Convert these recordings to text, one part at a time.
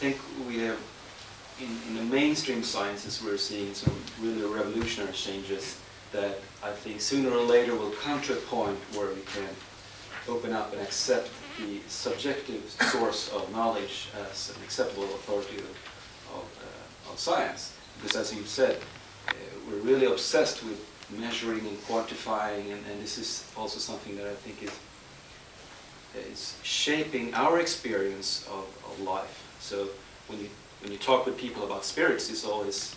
think we have, in the mainstream sciences, we're seeing some really revolutionary changes that I think sooner or later will come to a point where we can open up and accept the subjective source of knowledge as an acceptable authority of science. Because as you said, we're really obsessed with measuring and quantifying, and this is also something that I think is shaping our experience of life. So when you talk with people about spirits, it's almost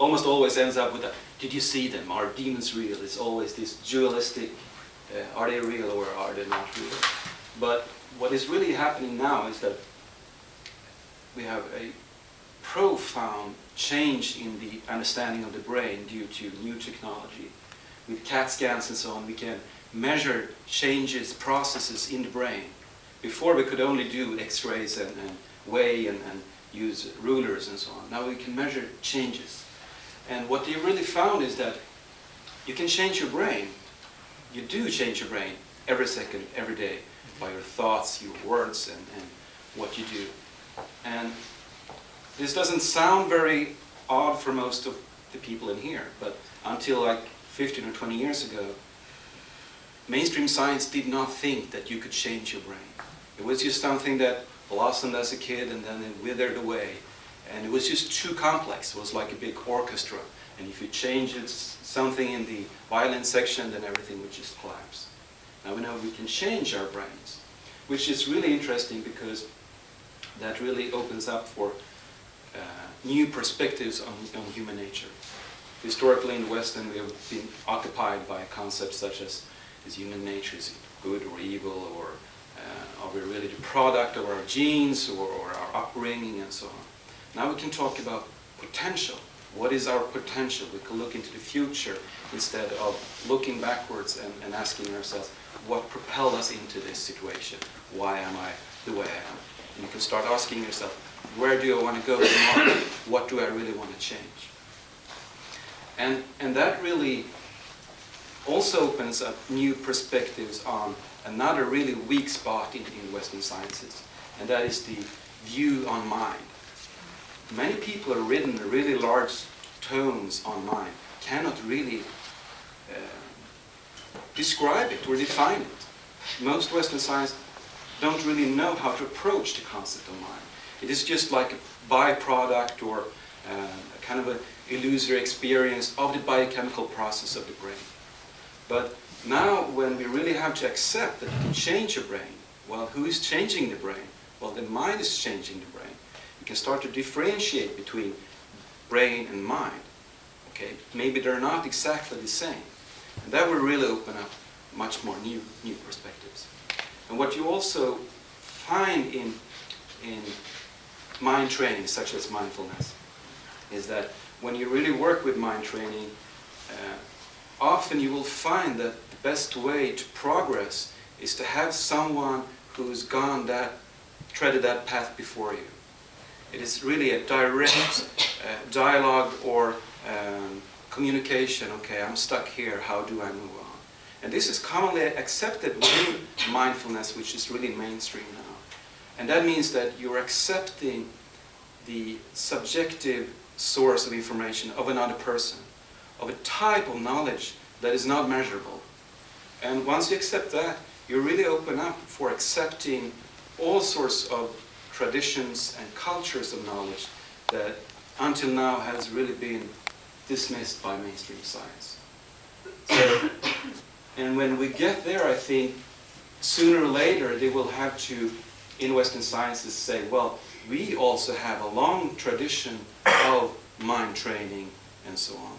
always ends up with a, did you see them? Are demons real? It's always this dualistic, are they real or are they not real? But what is really happening now is that we have a profound change in the understanding of the brain due to new technology. With CAT scans and so on, we can measure changes, processes in the brain. Before we could only do X-rays and weigh and use rulers and so on. Now we can measure changes. And what they really found is that you can change your brain. You do change your brain every second, every day, by your thoughts, your words, and what you do. And this doesn't sound very odd for most of the people in here, but until like 15 or 20 years ago, mainstream science did not think that you could change your brain. It was just something that blossomed as a kid and then it withered away. And it was just too complex. It was like a big orchestra. And if you changed something in the violin section, then everything would just collapse. Now we know we can change our brains, which is really interesting because that really opens up for new perspectives on human nature. Historically in the West, then we have been occupied by concepts such as is human nature, is it good or evil, or are we really the product of our genes or our upbringing and so on. Now we can talk about potential. What is our potential? We can look into the future instead of looking backwards and asking ourselves, what propelled us into this situation? Why am I the way I am? And you can start asking yourself, where do I want to go tomorrow? What do I really want to change? And that really also opens up new perspectives on another really weak spot in Western sciences, and that is the view on mind. Many people have written really large tomes on mind, cannot really describe it or define it. Most Western science don't really know how to approach the concept of mind. It is just like a byproduct or a kind of an illusory experience of the biochemical process of the brain. But now when we really have to accept that you can change your brain, well, who is changing the brain? Well, the mind is changing the brain. You can start to differentiate between brain and mind. Okay, maybe they're not exactly the same. And that will really open up much more new perspectives. And what you also find in mind training, such as mindfulness, is that when you really work with mind training, often you will find that the best way to progress is to have someone who's treaded that path before you. It is really a direct dialogue or communication. Okay, I'm stuck here, how do I move on? And this is commonly accepted within mindfulness, which is really mainstream now. And that means that you're accepting the subjective source of information of another person, of a type of knowledge that is not measurable. And once you accept that, you really open up for accepting all sorts of traditions and cultures of knowledge that until now has really been dismissed by mainstream science. So, and when we get there, I think sooner or later they will have to, in Western sciences, say, well, we also have a long tradition of mind training and so on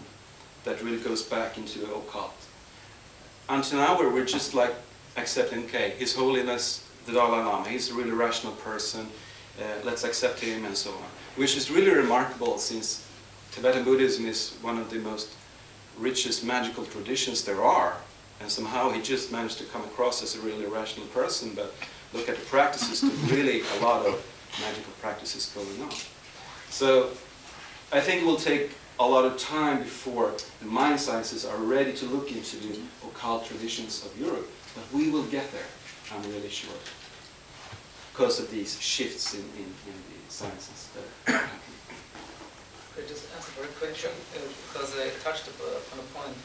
that really goes back into the occult. Until now, we're just like accepting, okay, His Holiness the Dalai Lama, he's a really rational person, let's accept him and so on. Which is really remarkable, since Tibetan Buddhism is one of the most richest magical traditions there are, and somehow he just managed to come across as a really rational person, but look at the practices, there's really a lot of magical practices going on. So I think it will take a lot of time before the mind sciences are ready to look into the occult traditions of Europe, but we will get there, I'm really sure, because of these shifts in the sciences. Could I just answer very quickly, because I touched upon a point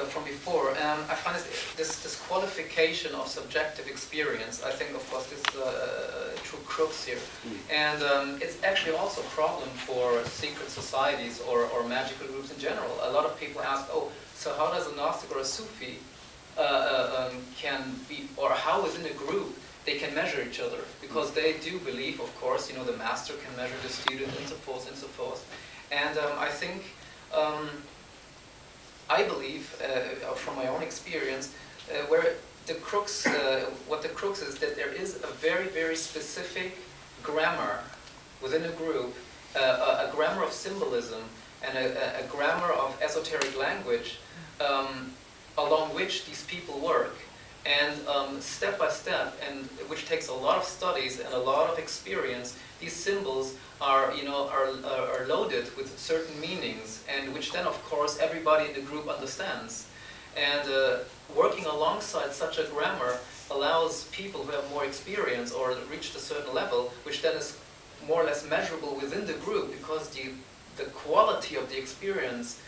from before. I find this qualification of subjective experience, I think, of course, this is a true crux here. And it's actually also a problem for secret societies or magical groups in general. A lot of people ask, oh, so how does a Gnostic or a Sufi can be, or how within a group they can measure each other? Because they do believe, of course, you know, the master can measure the student and so forth and so forth. And I think, I believe, from my own experience, where the crux, what the crux is, that there is a very, very specific grammar within a group, a grammar of symbolism and a grammar of esoteric language along which these people work. And step by step, and which takes a lot of studies and a lot of experience, these symbols are, you know, are loaded with certain meanings, and which then, of course, everybody in the group understands. And working alongside such a grammar allows people who have more experience or reached a certain level, which then is more or less measurable within the group, because the quality of the experience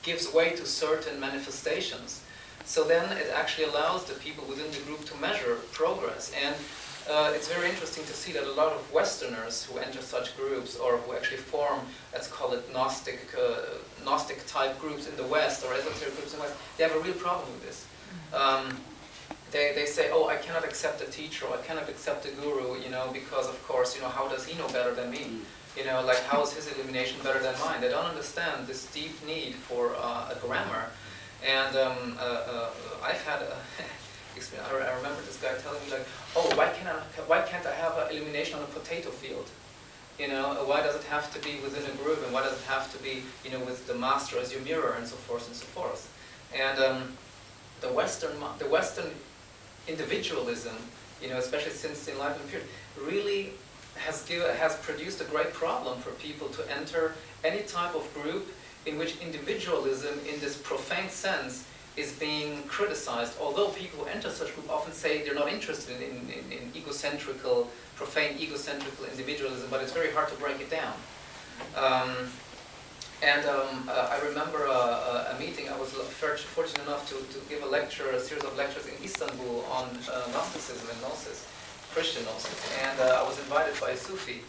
gives way to certain manifestations. So then it actually allows the people within the group to measure progress. And it's very interesting to see that a lot of Westerners who enter such groups, or who actually form, let's call it Gnostic type groups in the West, or esoteric groups in the West, they have a real problem with this. They say, oh, I cannot accept a teacher, or I cannot accept a guru, you know, because of course, you know, how does he know better than me? You know, like, how is his illumination better than mine? They don't understand this deep need for a grammar. And I've had experience. I remember this guy telling me, like, oh, why can't I have an illumination on a potato field? You know, why does it have to be within a group, and why does it have to be, you know, with the master as your mirror, and so forth and so forth? And the Western individualism, you know, especially since the Enlightenment period, really has produced a great problem for people to enter any type of group in which individualism, in this profane sense, is being criticized. Although people who enter such group often say they're not interested in egocentrical, profane egocentrical individualism, but it's very hard to break it down. I remember a meeting. I was fortunate enough to give a series of lectures in Istanbul on Gnosticism and Gnosis, Christian Gnosis. And I was invited by a Sufi,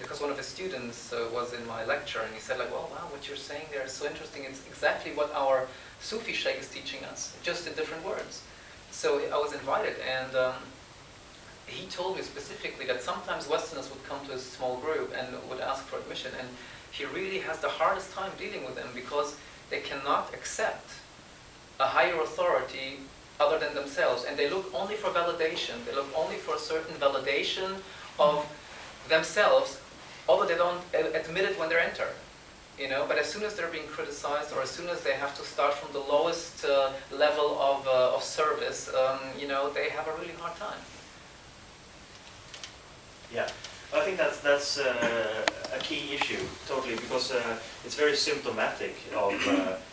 because one of his students was in my lecture, and he said, like, well, wow, what you're saying there is so interesting. It's exactly what our Sufi sheikh is teaching us, just in different words. So I was invited, and he told me specifically that sometimes Westerners would come to a small group and would ask for admission, and he really has the hardest time dealing with them, because they cannot accept a higher authority other than themselves, and they look only for validation. They look only for a certain validation of themselves, although they don't admit it when they enter, you know. But as soon as they're being criticized, or as soon as they have to start from the lowest level of service, you know, they have a really hard time. Yeah, I think that's a key issue, totally, because it's very symptomatic of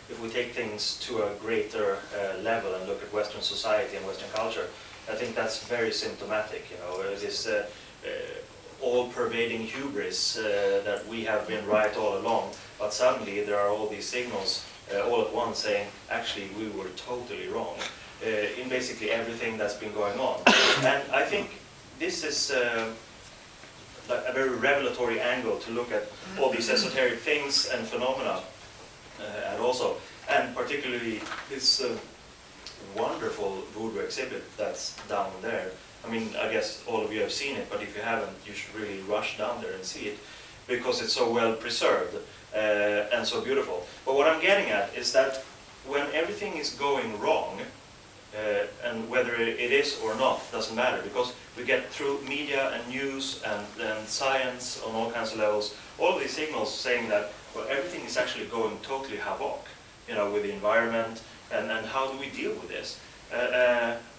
if we take things to a greater level and look at Western society and Western culture. I think that's very symptomatic. You know, this all-pervading hubris that we have been right all along, but suddenly there are all these signals all at once saying, actually, we were totally wrong in basically everything that's been going on. And I think this is like a very revelatory angle to look at all these esoteric things and phenomena, and particularly this wonderful voodoo exhibit that's down there. I mean, I guess all of you have seen it, but if you haven't, you should really rush down there and see it, because it's so well preserved and so beautiful. But what I'm getting at is that when everything is going wrong, and whether it is or not doesn't matter, because we get through media and news and science on all kinds of levels, all of these signals saying that, well, everything is actually going totally havoc, you know, with the environment, and how do we deal with this?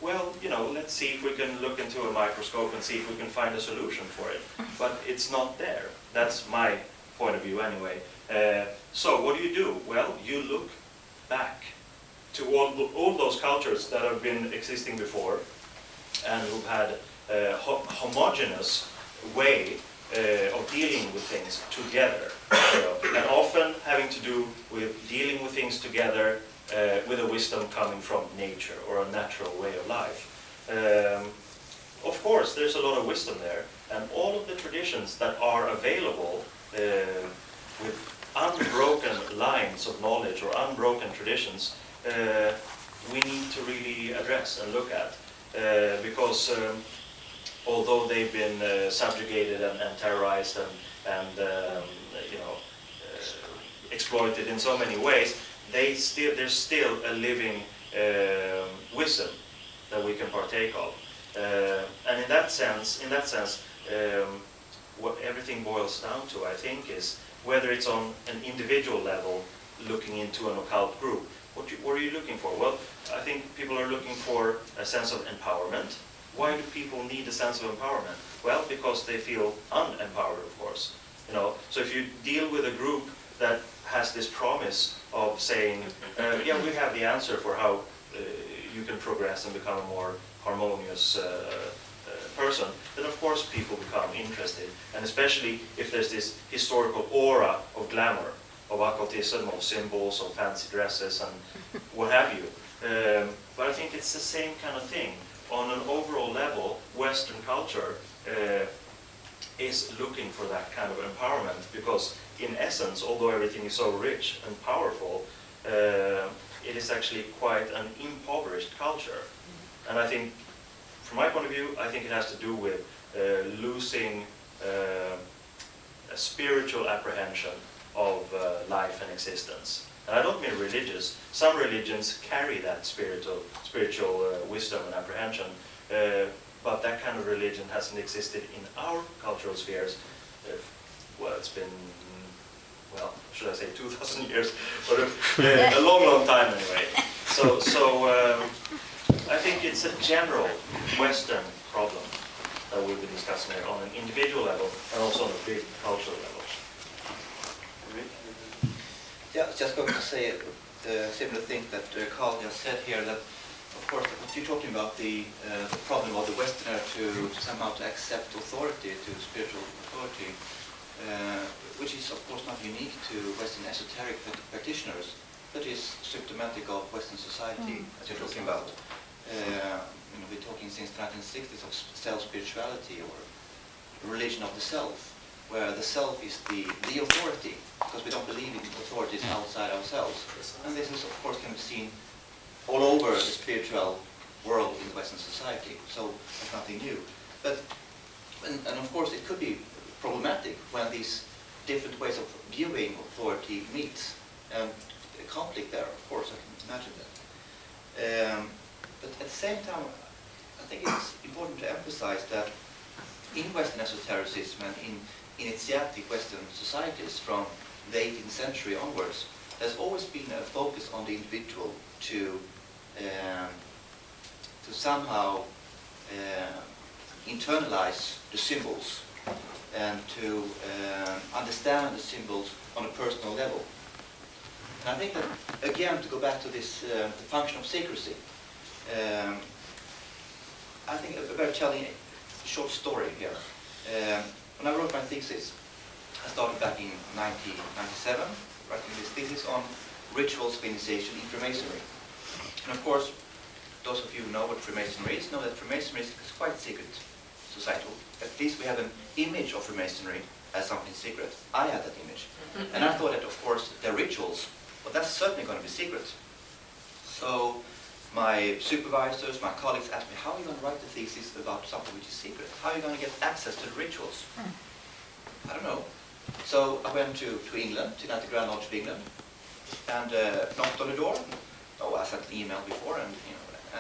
Well, you know, let's see if we can look into a microscope and see if we can find a solution for it. But it's not there. That's my point of view anyway. So what do? Well, you look back to all those cultures that have been existing before and who've had homogeneous way of dealing with things together, and often having to do with dealing with things together with a wisdom coming from nature or a natural way of life. Of course, there's a lot of wisdom there, and all of the traditions that are available with unbroken lines of knowledge or unbroken traditions, we need to really address and look at, because although they've been subjugated and terrorized and exploited in so many ways, there's still a living wisdom that we can partake of, and in that sense, what everything boils down to, I think, is whether it's on an individual level, looking into an occult group. What are you looking for? Well, I think people are looking for a sense of empowerment. Why do people need a sense of empowerment? Well, because they feel unempowered, of course. So if you deal with a group that has this promise of saying, yeah, we have the answer for how you can progress and become a more harmonious person, then of course people become interested, and especially if there's this historical aura of glamour, of occultism, of symbols, of fancy dresses, and what have you. But I think it's the same kind of thing. On an overall level, Western culture is looking for that kind of empowerment, because in essence, although everything is so rich and powerful, it is actually quite an impoverished culture. And I think, from my point of view, I think it has to do with losing a spiritual apprehension of life and existence. And I don't mean religious. Some religions carry that spiritual wisdom and apprehension, but that kind of religion hasn't existed in our cultural spheres. Well, it's been, well, should I say 2,000 years, but a long, long time anyway. So I think it's a general Western problem that we've been discussing here on an individual level and also on a big cultural level. Yeah, I was just going to say the similar thing that Carl just said here, that of course what you're talking about, the problem of the Westerner to somehow to accept authority, to spiritual authority, which is of course not unique to Western esoteric practitioners, but is symptomatic of Western society, as you're talking about. We're talking since the 1960s of self-spirituality or religion of the self, where the self is the authority, because we don't believe in authorities outside ourselves. And this is, of course, can be seen all over the spiritual world in Western society, so it's nothing new. But, and of course, it could be problematic when these different ways of viewing authority meet, and a conflict there, of course, I can imagine that. But at the same time, I think it's important to emphasize that in Western esotericism and in initiatic Western societies from the 18th century onwards, there's always been a focus on the individual to somehow internalize the symbols and to understand the symbols on a personal level. And I think that, again, to go back to this, the function of secrecy, I think a very telling short story here. When I wrote my thesis, I started back in 1997, writing this thesis on rituals of initiation in Freemasonry. And of course, those of you who know what Freemasonry is know that Freemasonry is quite secret societal. At least we have an image of Freemasonry as something secret. I had that image. And I thought that, of course, their rituals, but that's certainly going to be secret. So my supervisors, my colleagues asked me, how are you going to write the thesis about something which is secret? How are you going to get access to the rituals? I don't know. So I went to England, to the Grand Lodge of England, and knocked on the door. Oh, I sent an email before, and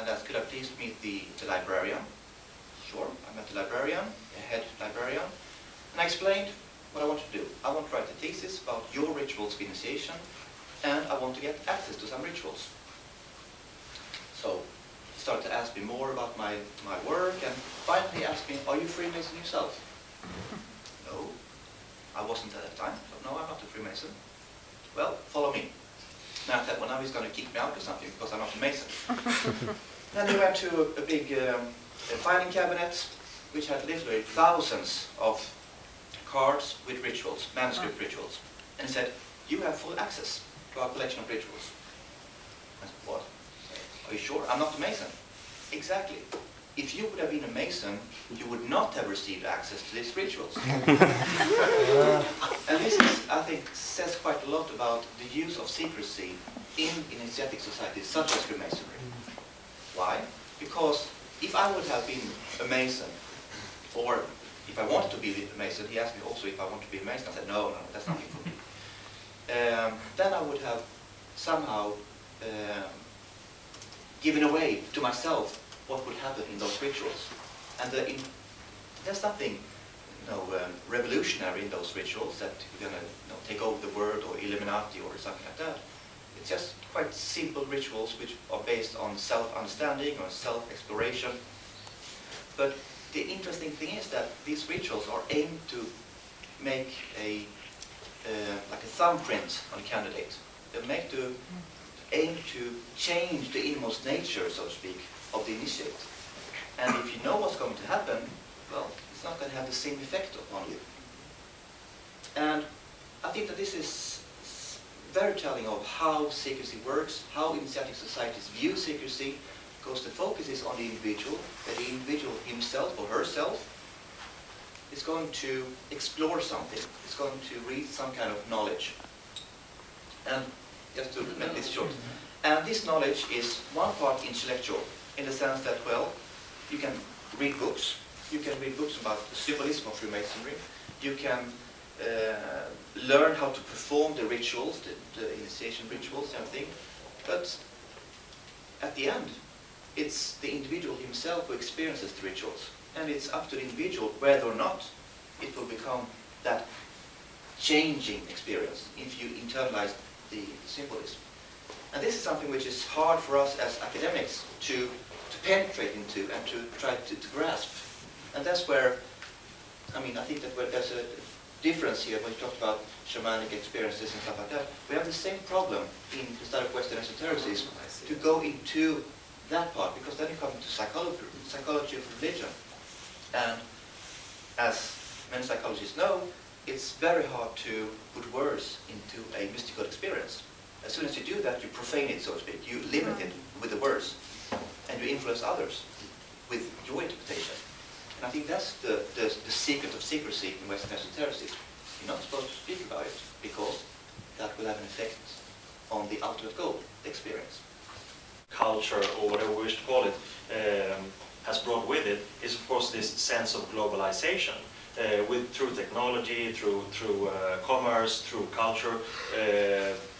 asked, could I please meet the librarian? Sure, I met the librarian, the head librarian, and I explained what I want to do. I want to write a thesis about your rituals of initiation, and I want to get access to some rituals. So he started to ask me more about my work, and finally he asked me, are you Freemason yourself? No, I wasn't at that time. So no, I'm not a Freemason. Well, follow me. Now I thought, well, now he's going to kick me out or something because I'm not a Mason. Then we went to a big filing cabinet, which had literally thousands of cards with rituals, manuscript rituals, and he said, "You have full access to our collection of rituals." I said, "What? Are you sure? I'm not a Mason." "Exactly. If you would have been a Mason, you would not have received access to these rituals." And this is, I think, says quite a lot about the use of secrecy in initiatic societies such as Freemasonry. Why? Because if I would have been a Mason, or if I wanted to be a Mason, he asked me also if I want to be a Mason. I said, no, that's nothing for me. Then I would have somehow given away to myself what would happen in those rituals. And there's nothing revolutionary in those rituals that you're going to take over the world or Illuminati or something like that. It's just quite simple rituals which are based on self-understanding or self-exploration. But the interesting thing is that these rituals are aimed to make like a thumbprint on a candidate. They're aim to change the inmost nature, so to speak, of the initiate. And if you know what's going to happen, well, it's not going to have the same effect upon you. And I think that this is very telling of how secrecy works, how initiatic societies view secrecy, because the focus is on the individual, that the individual himself or herself is going to explore something, is going to read some kind of knowledge. And just to make this short, and this knowledge is one part intellectual, in the sense that, well, you can read books. You can read books about the symbolism of Freemasonry. You can learn how to perform the rituals, the initiation rituals, everything. But at the end, it's the individual himself who experiences the rituals. And it's up to the individual whether or not it will become that changing experience if you internalize the symbolism. And this is something which is hard for us as academics to penetrate into and to try to grasp. And that's where, I think that there's a difference here when you talk about shamanic experiences and stuff like that. We have the same problem in the study of Western esotericism to go into that part, because then you come into psychology of religion. And as many psychologists know, it's very hard to put words into a mystical experience. As soon as you do that, you profane it, so to speak. You limit it with the words, and you influence others with your interpretation. And I think that's the secret of secrecy in Western esotericism. You're not supposed to speak about it, because that will have an effect on the ultimate goal, the experience. Culture, or whatever we wish to call it, has brought with it is, of course, this sense of globalization. Through technology, through commerce, through culture,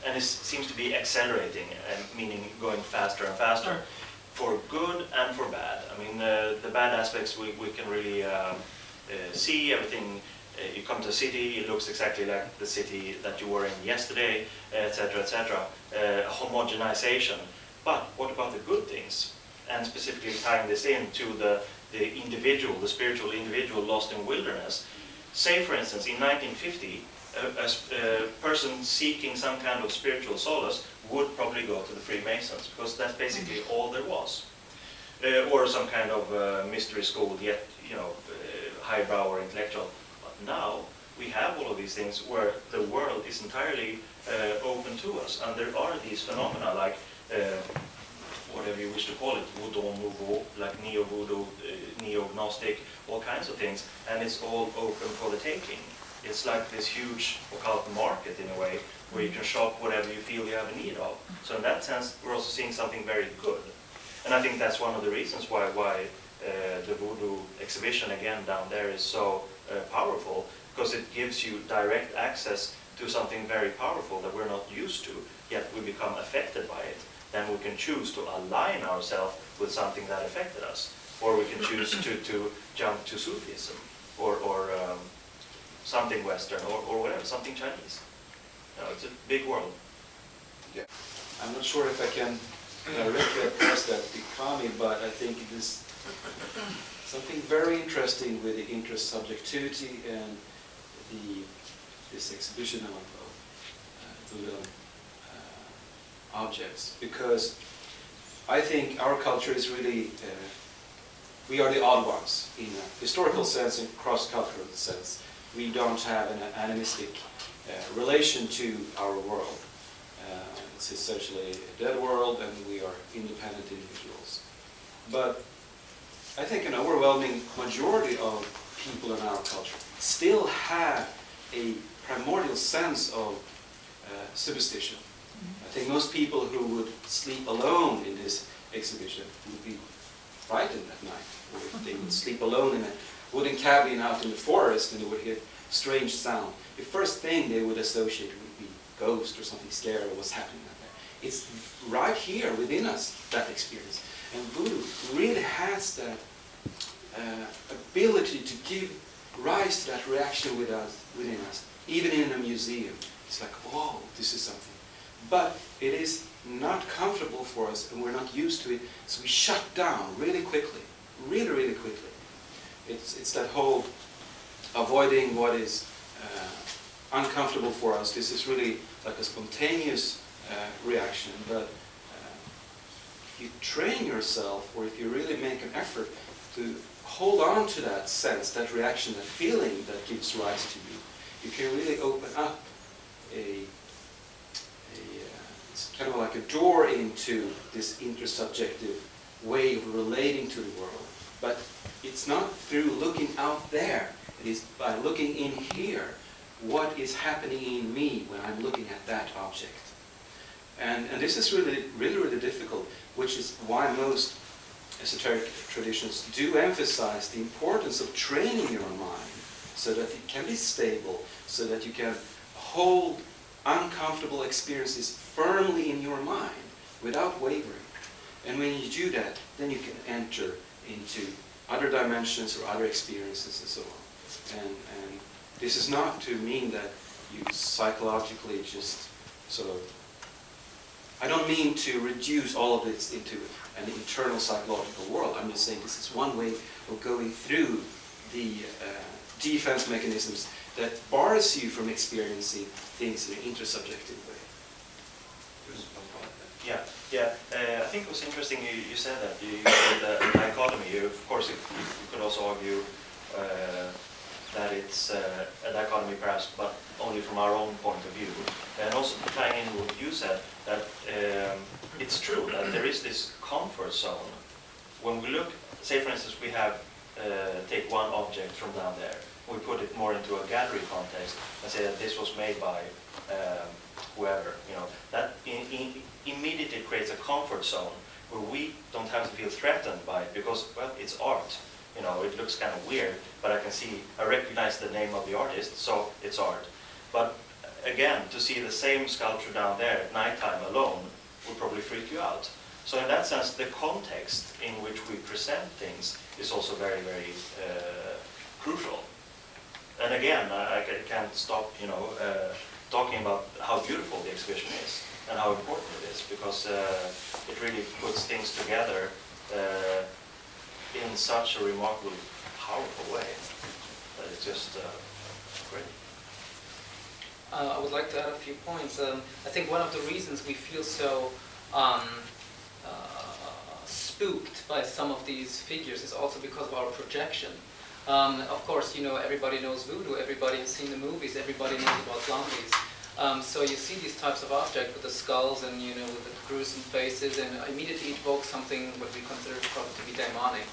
and it seems to be accelerating, meaning going faster and faster, for good and for bad. The bad aspects we can really see. Everything, you come to a city, it looks exactly like the city that you were in yesterday, etc., etc. Homogenization. But what about the good things? And specifically tying this into the individual, the spiritual individual lost in wilderness. Say, for instance, in 1950, a person seeking some kind of spiritual solace would probably go to the Freemasons, because that's basically all there was. Or some kind of mystery school, yet highbrow or intellectual. But now we have all of these things where the world is entirely open to us, and there are these phenomena like whatever you wish to call it, voodoo, nouveau, like neo-voodoo, neo-gnostic, all kinds of things, and it's all open for the taking. It's like this huge occult market in a way, where you can shop whatever you feel you have a need of. So in that sense, we're also seeing something very good. And I think that's one of the reasons why the voodoo exhibition again down there is so powerful, because it gives you direct access to something very powerful that we're not used to, yet we become affected by it. Then we can choose to align ourselves with something that affected us, or we can choose to jump to Sufism, or something Western, or whatever, something Chinese. It's a big world. Yeah. I'm not sure if I can directly address that economy, but I think it is something very interesting with the intersubjectivity and this exhibition of Buddha objects, because I think our culture is really we are the odd ones in a historical sense, in cross-cultural sense. We don't have an animistic relation to our world. It's essentially a dead world, and we are independent individuals. But I think an overwhelming majority of people in our culture still have a primordial sense of superstition. I think most people who would sleep alone in this exhibition would be frightened at night, or if they would sleep alone in a wooden cabin out in the forest and they would hear strange sound, the first thing they would associate would be ghost or something scary or what's happening out there. It's right here within us, that experience. And voodoo really has that ability to give rise to that reaction within us, even in a museum. It's like, whoa, this is something. But it is not comfortable for us, and we're not used to it, so we shut down really quickly, really, really quickly. It's that whole avoiding what is uncomfortable for us. This is really like a spontaneous reaction, but if you train yourself, or if you really make an effort to hold on to that sense, that reaction, that feeling that gives rise to you, you can really open up it's kind of like a door into this intersubjective way of relating to the world. But it's not through looking out there. It is by looking in here. What is happening in me when I'm looking at that object? And this is really, really, really difficult, which is why most esoteric traditions do emphasize the importance of training your mind so that it can be stable, so that you can hold uncomfortable experiences firmly in your mind without wavering. And when you do that, then you can enter into other dimensions or other experiences and so on. And this is not to mean that you psychologically just sort of... I don't mean to reduce all of this into an internal psychological world. I'm just saying this is one way of going through the defense mechanisms that bars you from experiencing things in an intersubjective way. Yeah. I think it was interesting you said that. You said the dichotomy. Of course, you could also argue that it's a dichotomy perhaps, but only from our own point of view. And also tying in what you said, that it's true that there is this comfort zone. When we look, say for instance, we have, take one object from down there, we put it more into a gallery context and say that this was made by whoever, that immediately creates a comfort zone where we don't have to feel threatened by it because, well, it's art. It looks kind of weird, but I recognize the name of the artist, so it's art. But again, to see the same sculpture down there at nighttime alone would probably freak you out. So in that sense, the context in which we present things is also very, very crucial. And again, I can't stop, talking about how beautiful the exhibition is and how important it is, because it really puts things together in such a remarkably powerful way that it's just great. I would like to add a few points. I think one of the reasons we feel so spooked by some of these figures is also because of our projection. Of course, everybody knows voodoo, everybody has seen the movies, everybody knows about zombies. So you see these types of objects with the skulls and, with the gruesome faces, and immediately evoke something what we consider probably to be demonic,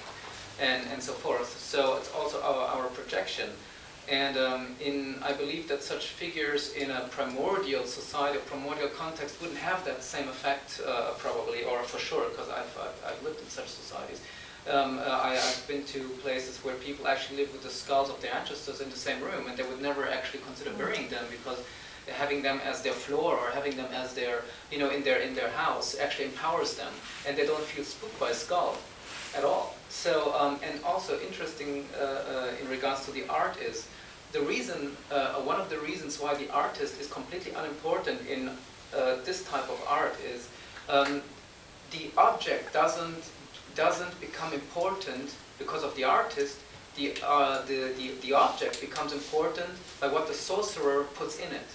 and so forth. So it's also our projection. And I believe that such figures in a primordial society, a primordial context, wouldn't have that same effect probably, or for sure, because I've lived in such societies. I've been to places where people actually live with the skulls of their ancestors in the same room, and they would never actually consider burying them because having them as their floor or having them as their, in their house actually empowers them, and they don't feel spooked by a skull at all. So, and also interesting in regards to the art is the reason, one of the reasons why the artist is completely unimportant in this type of art is the object doesn't become important because of the artist. The object becomes important by what the sorcerer puts in it.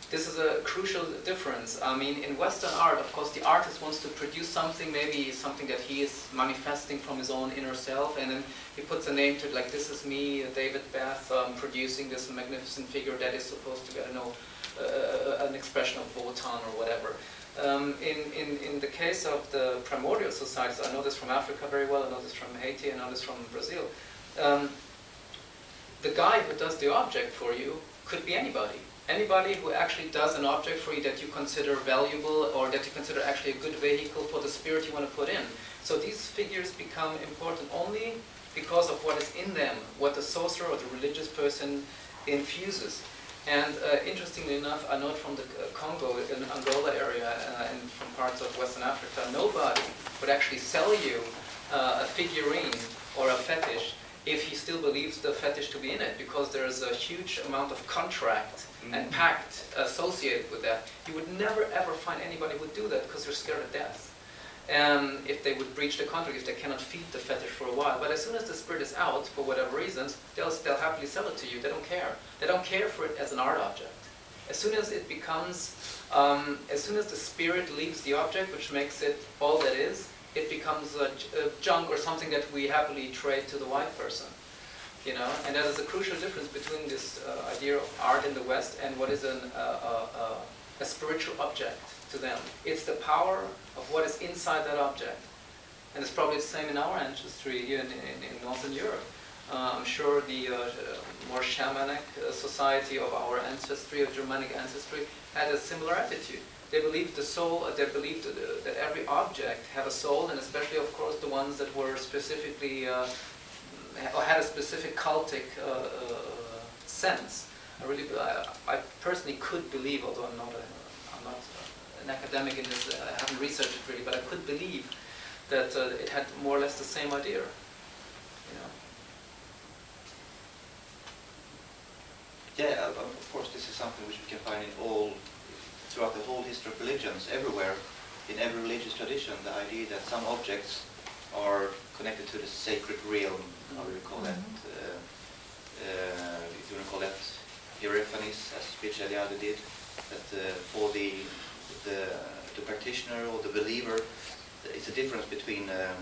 this is a crucial difference. I mean, in Western art, of course, the artist wants to produce something, maybe something that he is manifesting from his own inner self, and then he puts a name to it, like, this is me, David Beth, producing this magnificent figure that is supposed to be, I don't know, an expression of Wotan or whatever. In the case of the primordial societies, I know this from Africa very well, I know this from Haiti, I know this from Brazil. The guy who does the object for you could be anybody. Anybody who actually does an object for you that you consider valuable or that you consider actually a good vehicle for the spirit you want to put in. So these figures become important only because of what is in them, what the sorcerer or the religious person infuses. And interestingly enough, I know from the Congo, in Angola area, and from parts of Western Africa, nobody would actually sell you a figurine or a fetish if he still believes the fetish to be in it, because there's a huge amount of contract and pact associated with that. You would never ever find anybody who would do that because they're scared of death. And if they would breach the contract, if they cannot feed the fetish for a while. But as soon as the spirit is out, for whatever reasons, they'll happily sell it to you. They don't care. They don't care for it as an art object. As soon as it becomes, as soon as the spirit leaves the object, which makes it all that is, it becomes a junk or something that we happily trade to the white person. You know, and that is a crucial difference between this idea of art in the West and what is a spiritual object to them. It's the power of what is inside that object. And it's probably the same in our ancestry here in Northern Europe. I'm sure the more shamanic society of our ancestry, of Germanic ancestry, had a similar attitude. They believed the soul, they believed that every object had a soul, and especially, of course, the ones that were specifically, or had a specific cultic sense. I personally could believe, although I'm not an academic in this, I haven't researched it really, but I could believe that it had more or less the same idea. You know? Yeah, of course, this is something which we can find in throughout the whole history of religions, everywhere, in every religious tradition, the idea that some objects are connected to the sacred realm, how do you call that? If you want to call that hierophanies, as Beth Eliade did, that for the practitioner or the believer, it's a difference between a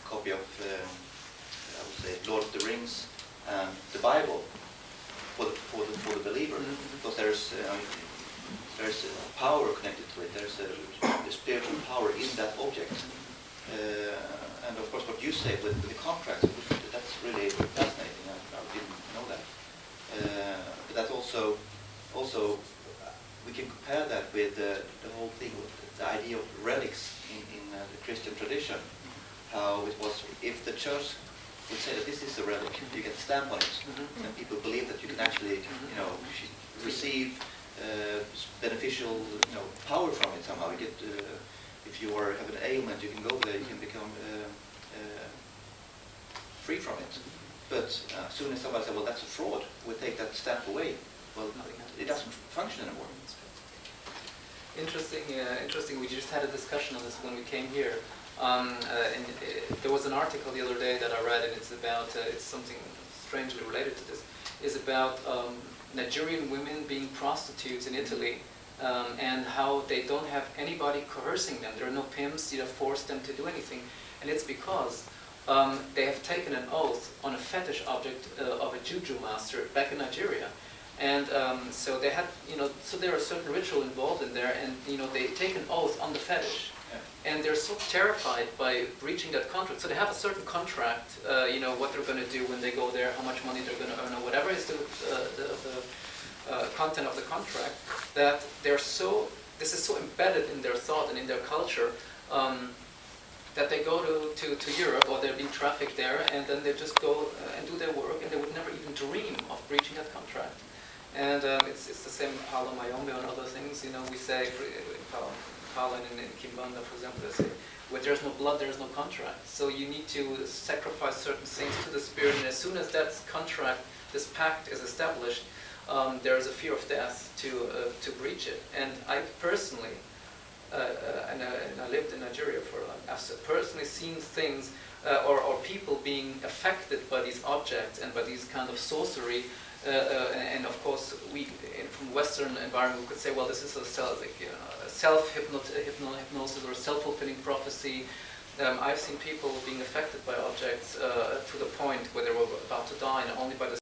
copy of, I would say, Lord of the Rings and the Bible for the believer, because there's a power connected to it. There's a spiritual power in that object, and of course, what you say with the contracts, that's really fascinating. I didn't know that, but that also we can compare that with the whole thing with the idea of relics in the Christian tradition. How it was, if the church would say that this is a relic, you get a stamp on it, and people believe that you can actually, receive beneficial, power from it somehow. You get, if you have an ailment, you can go there, you can become free from it. But as soon as somebody says, well, that's a fraud, we'll take that stamp away. Well, it doesn't function anymore. Interesting. We just had a discussion on this when we came here. There was an article the other day that I read, and it's about it's something strangely related to this. Is about Nigerian women being prostitutes in Italy, and how they don't have anybody coercing them. There are no pimps that force them to do anything, and it's because they have taken an oath on a fetish object of a juju master back in Nigeria. And so they had, so there are certain ritual involved in there, and they take an oath on the fetish, and they're so terrified by breaching that contract. So they have a certain contract, what they're going to do when they go there, how much money they're going to earn, or whatever is the content of the contract. That this is so embedded in their thought and in their culture, that they go to Europe, or they're being trafficked there, and then they just go and do their work, and they would never even dream of breaching that contract. And it's the same in Palo Mayombe and other things. We say in Palo and in Kimbanda, for example, they say, where there's no blood, there's no contract. So you need to sacrifice certain things to the spirit, and as soon as that contract, this pact is established, there is a fear of death to breach it. And I personally, and I lived in Nigeria for I've personally seen things or people being affected by these objects and by these kind of sorcery. And of course, we from Western environment we could say, well, this is a self-hypnosis or a self-fulfilling prophecy. I've seen people being affected by objects to the point where they were about to die, and only by the